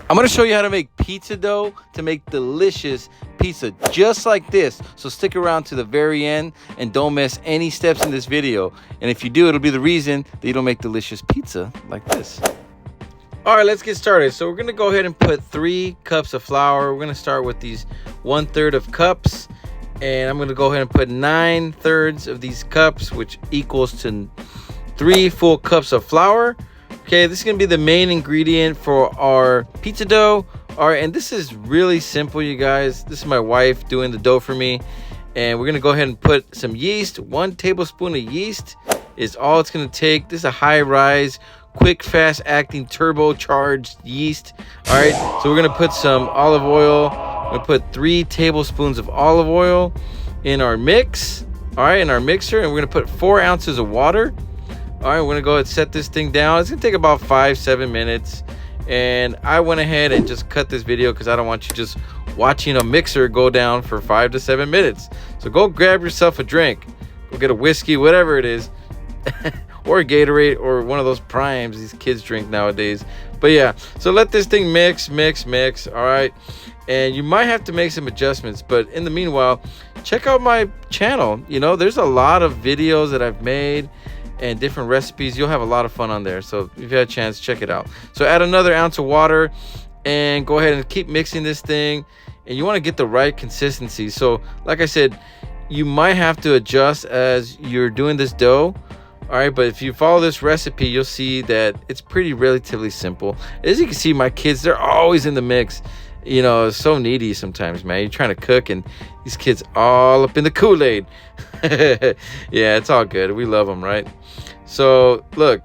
I'm going to show you how to make pizza dough to make delicious pizza just like this. So stick around to the very end and don't miss any steps in this video. And if you do, it'll be the reason that you don't make delicious pizza like this. All right, let's get started. So we're going to go ahead and put 3 cups of flour. We're going to start with these 1/3 of cups. And I'm going to go ahead and put 9/3 of these cups, which equals to 3 full cups of flour. Okay, this is going to be the main ingredient for our pizza dough. All right, and this is really simple, you guys. This is my wife doing the dough for me. And we're going to go ahead and put some yeast. 1 tablespoon of yeast is all it's going to take. This is a high-rise, quick, fast-acting, turbocharged yeast. All right, so we're going to put some olive oil. I'm going to put 3 tablespoons of olive oil in our mix. All right, in our mixer. And we're going to put 4 ounces of water. All right, we're going to go ahead and set this thing down. It's going to take about 5-7 minutes. And I went ahead and just cut this video because I don't want you just watching a mixer go down for 5 to 7 minutes. So go grab yourself a drink. Go get a whiskey, whatever it is. Or a Gatorade or one of those primes these kids drink nowadays. But yeah, so let this thing mix. All right. And you might have to make some adjustments. But in the meanwhile, check out my channel. You know, there's a lot of videos that I've made and different recipes. You'll have a lot of fun on there. So if you had a chance, check it out. So add another ounce of water and go ahead and keep mixing this thing. And you want to get the right consistency. So like I said, you might have to adjust as you're doing this dough. All right, but if you follow this recipe, you'll see that it's pretty relatively simple. As you can see, my kids, they're always in the mix. You know, it's so needy sometimes, man. You're trying to cook and these kids all up in the Kool-Aid. Yeah, it's all good. We love them, right? So look,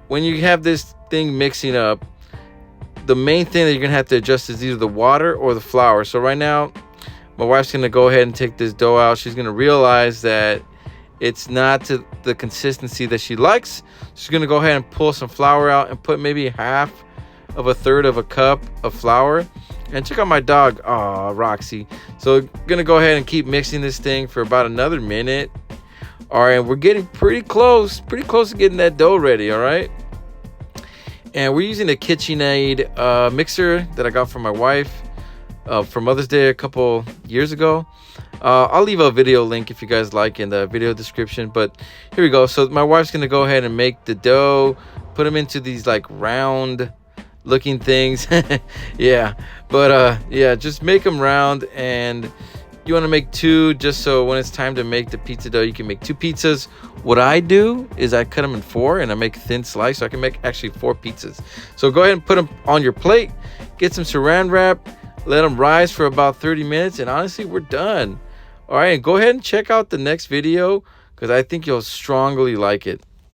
when you have this thing mixing up, the main thing that you're gonna have to adjust is either the water or the flour. So right now, my wife's gonna go ahead and take this dough out. She's gonna realize that it's not to the consistency that she likes. She's gonna go ahead and pull some flour out and put maybe 1/2 of a cup of flour. And check out my dog, Roxy. So gonna go ahead and keep mixing this thing for about another minute. All right, we're getting pretty close to getting that dough ready. All right, and we're using a KitchenAid mixer that I got from my wife for Mother's Day a couple years ago. I'll leave a video link if you guys like in the video description. But here we go. So my wife's gonna go ahead and make the dough, put them into these like round looking things. Yeah, but yeah, just make them round. And you want to make 2 just so when it's time to make the pizza dough, you can make 2 pizzas. What I do is I cut them in 4 and I make a thin slice, so I can make actually 4 pizzas. So go ahead and put them on your plate, get some saran wrap, let them rise for about 30 minutes, and honestly, we're done. All right, and go ahead and check out the next video because I think you'll strongly like it.